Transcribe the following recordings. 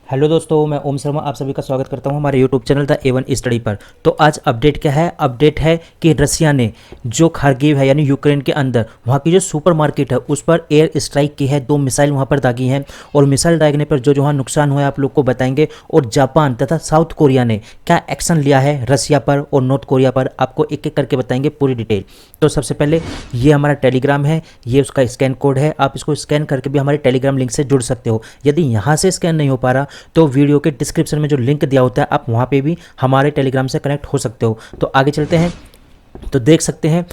Hello दोस्तों, मैं ओम शर्मा आप सभी का स्वागत करता हूं हमारे YouTube channel the A1 study पर। तो आज अपडेट क्या है? अपडेट है कि रसिया ने जो खार्किव है यानी यूक्रेन के अंदर वहां की जो सुपर मार्केट है उस पर एयर स्ट्राइक की है। 2 मिसाइल वहां पर दागी हैं और मिसाइल दागने पर जो वहाँ नुकसान हुआ है आप लोग को बताएंगे। और जापान तथा साउथ कोरिया ने क्या एक्शन लिया है रसिया पर और नॉर्थ कोरिया पर, आपको एक एक करके बताएंगे पूरी डिटेल। तो सबसे पहले ये हमारा टेलीग्राम है, ये उसका स्कैन कोड है, आप इसको स्कैन करके भी हमारे टेलीग्राम लिंक से जुड़ सकते हो। यदि यहाँ से स्कैन नहीं हो पा रहा तो वीडियो के डिस्क्रिप्शन में जो लिंक दिया होता है आप वहाँ पे भी हमारे टेलीग्राम से कनेक्ट हो सकते हो। तो आगे चलते हैं। तो देख सकते हैं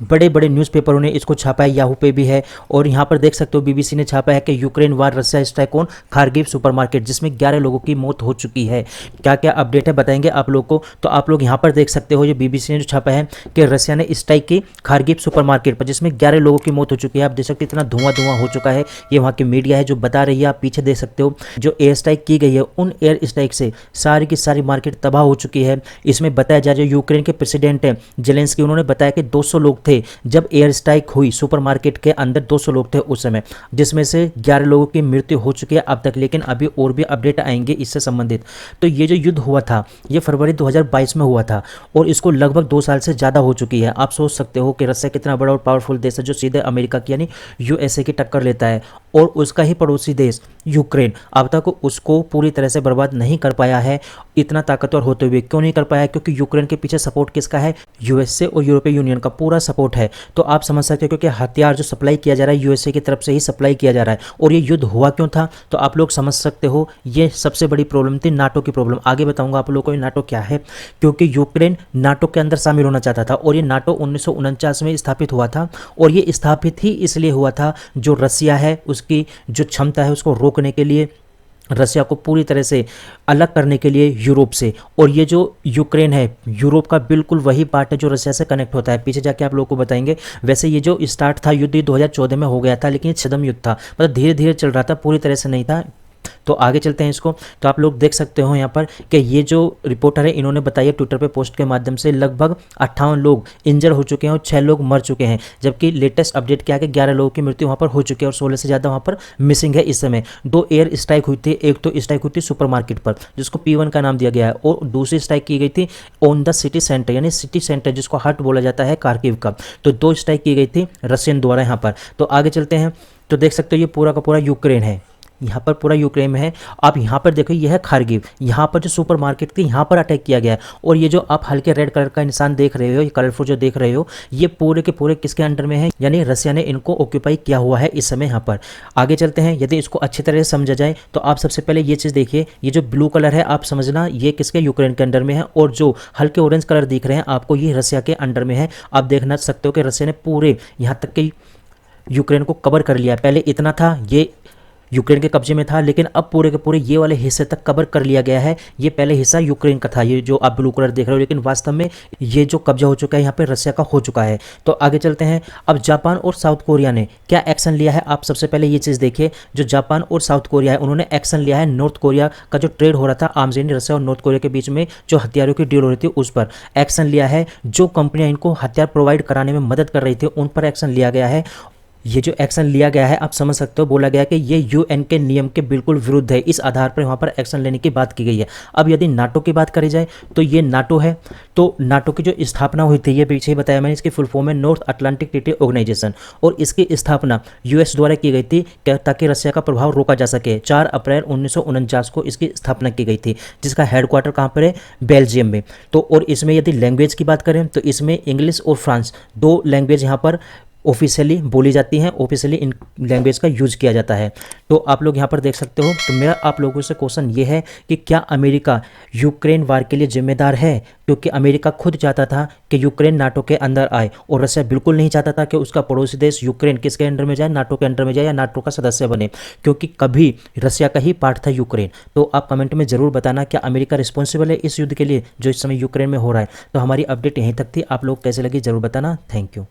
बड़े बड़े न्यूज़पेपरों ने इसको छापा है, याहू पे भी है और यहाँ पर देख सकते हो बीबीसी ने छापा है कि Ukraine war Russia strike on Kharkiv supermarket, जिसमें 11 लोगों की मौत हो चुकी है। क्या क्या अपडेट है बताएंगे आप लोग को। तो आप लोग यहाँ पर देख सकते हो ये बीबीसी ने जो छापा है कि रसिया ने स्ट्राइक की खार्किव सुपरमार्केट पर, जिसमें 11 लोगों की मौत हो चुकी है। आप देख सकते हो इतना धुआं हो चुका है, ये वहाँ की मीडिया है जो बता रही है, आप पीछे देख सकते हो। जो एयर स्ट्राइक की गई है उन एयर स्ट्राइक से सारी की सारी मार्केट तबाह हो चुकी है। इसमें बताया जा रहा है यूक्रेन के प्रेसिडेंट है जेलेंस्की, उन्होंने बताया कि 200 लोग थे जब एयर स्ट्राइक हुई सुपरमार्केट के अंदर, 200 लोग थे उस समय, जिसमें से 11 लोगों की मृत्यु हो चुकी है अब तक। लेकिन अभी और भी अपडेट आएंगे इससे संबंधित। तो ये जो युद्ध हुआ था ये फरवरी 2022 में हुआ था और इसको लगभग 2 साल से ज़्यादा हो चुकी है। आप सोच सकते हो कि रसिया कितना बड़ा और पावरफुल देश है जो सीधे अमेरिका की यानी यूएसए की टक्कर लेता है, और उसका ही पड़ोसी देश यूक्रेन अब तक उसको पूरी तरह से बर्बाद नहीं कर पाया है। इतना ताकतवर होते हुए क्यों नहीं कर पाया? क्योंकि यूक्रेन के पीछे सपोर्ट किसका है? यूएसए और यूरोपीय यूनियन का पूरा सपोर्ट है। तो आप समझ सकते हो क्योंकि हथियार जो सप्लाई किया जा रहा है यूएसए की तरफ से ही सप्लाई किया जा रहा है। और ये युद्ध हुआ क्यों था तो आप लोग समझ सकते हो, ये सबसे बड़ी प्रॉब्लम थी नाटो की प्रॉब्लम। आगे बताऊंगा आप लोगों को नाटो क्या है, क्योंकि यूक्रेन नाटो के अंदर शामिल होना चाहता था और ये नाटो 1949 में स्थापित हुआ था। और ये स्थापित ही इसलिए हुआ था जो रसिया है उसकी जो क्षमता है उसको रोकने के लिए, रसिया को पूरी तरह से अलग करने के लिए यूरोप से। और ये जो यूक्रेन है यूरोप का बिल्कुल वही पार्ट है जो रसिया से कनेक्ट होता है, पीछे जाके आप लोगों को बताएंगे। वैसे ये जो स्टार्ट था युद्ध 2014 में हो गया था, लेकिन ये छद्म युद्ध था, मतलब धीरे धीरे चल रहा था, पूरी तरह से नहीं था। तो आगे चलते हैं इसको। तो आप लोग देख सकते हो यहाँ पर कि ये जो रिपोर्टर है इन्होंने बताया ट्विटर पे पोस्ट के माध्यम से लगभग 58 लोग इंजर हो चुके हैं और 6 लोग मर चुके हैं, जबकि लेटेस्ट अपडेट क्या है कि 11 लोगों की मृत्यु वहाँ पर हो चुकी है और 16 से ज़्यादा वहाँ पर मिसिंग है इस समय। 2 एयर स्ट्राइक हुई थी, एक तो स्ट्राइक हुई थी सुपरमार्केट पर जिसको P1 का नाम दिया गया है, और दूसरी स्ट्राइक की गई थी ऑन द सिटी सेंटर यानी सिटी सेंटर जिसको हार्ट बोला जाता है खार्किव का। तो 2 स्ट्राइक की गई थी रशियन द्वारा यहाँ पर। तो आगे चलते हैं। तो देख सकते हो ये पूरा का पूरा यूक्रेन है, यहाँ पर पूरा यूक्रेन में है। आप यहाँ पर देखो यह है खार्किव, यहाँ पर जो सुपर मार्केट थी यहाँ पर अटैक किया गया है। और ये जो आप हल्के रेड कलर का निशान देख रहे हो, ये कलरफुल जो देख रहे हो, ये पूरे के पूरे किसके अंडर में है? यानी रसिया ने इनको ऑक्यूपाई किया हुआ है इस समय यहाँ पर। आगे चलते हैं। यदि इसको अच्छी तरह से समझा जाए तो आप सबसे पहले ये चीज़ देखिए, ये जो ब्लू कलर है आप समझना ये किसके? यूक्रेन के अंडर में है, और जो हल्के ऑरेंज कलर दिख रहे हैं आपको ये रसिया के अंडर में है। आप देखना सकते हो कि रसिया ने पूरे यहाँ तक कि यूक्रेन को कवर कर लिया है। पहले इतना था ये यूक्रेन के कब्जे में था, लेकिन अब पूरे के पूरे ये वाले हिस्से तक कवर कर लिया गया है। ये पहले हिस्सा यूक्रेन का था, ये जो आप ब्लू कलर देख रहे हो, लेकिन वास्तव में ये जो कब्जा हो चुका है यहाँ पे रसिया का हो चुका है। तो आगे चलते हैं। अब जापान और साउथ कोरिया ने क्या एक्शन लिया है आप सबसे पहले ये चीज़ देखिए। जो जापान और साउथ कोरिया है उन्होंने एक्शन लिया है नॉर्थ कोरिया का जो ट्रेड हो रहा था आर्म्स यानी रसिया और नॉर्थ कोरिया के बीच में जो हथियारों की डील हो रही थी उस पर एक्शन लिया है। जो कंपनियां इनको हथियार प्रोवाइड कराने में मदद कर रही थी उन पर एक्शन लिया गया है। ये जो एक्शन लिया गया है आप समझ सकते हो, बोला गया कि ये यूएन के नियम के बिल्कुल विरुद्ध है, इस आधार पर वहाँ पर एक्शन लेने की बात की गई है। अब यदि नाटो की बात करी जाए तो ये नाटो है। तो नाटो की जो स्थापना हुई थी ये पीछे ही बताया मैंने, इसकी फुल फॉर्म है नॉर्थ अटलांटिक ट्रीटी ऑर्गेनाइजेशन, और इसकी स्थापना यूएस द्वारा की गई थी ताकि रसिया का प्रभाव रोका जा सके। 4 अप्रैल 1949 को इसकी स्थापना की गई थी, जिसका हेडक्वार्टर कहाँ पर है? बेल्जियम में। तो और इसमें यदि लैंग्वेज की बात करें तो इसमें इंग्लिश और फ्रांस 2 लैंग्वेज यहाँ पर ऑफिशियली बोली जाती हैं, ऑफिशियली इन लैंग्वेज का यूज किया जाता है। तो आप लोग यहाँ पर देख सकते हो। तो मेरा आप लोगों से क्वेश्चन ये है कि क्या अमेरिका यूक्रेन वार के लिए जिम्मेदार है? क्योंकि अमेरिका खुद चाहता था कि यूक्रेन नाटो के अंदर आए और रसिया बिल्कुल नहीं चाहता था कि उसका पड़ोसी देश यूक्रेन किसके अंडर में जाए? नाटो के अंडर में जाए या नाटो का सदस्य बने, क्योंकि कभी रसिया का ही पार्ट था यूक्रेन। तो आप कमेंट में जरूर बताना क्या अमेरिका रिस्पॉन्सिबल है इस युद्ध के लिए जो इस समय यूक्रेन में हो रहा है। तो हमारी अपडेट यहीं तक थी, आप लोग कैसे लगी जरूर बताना। Thank you.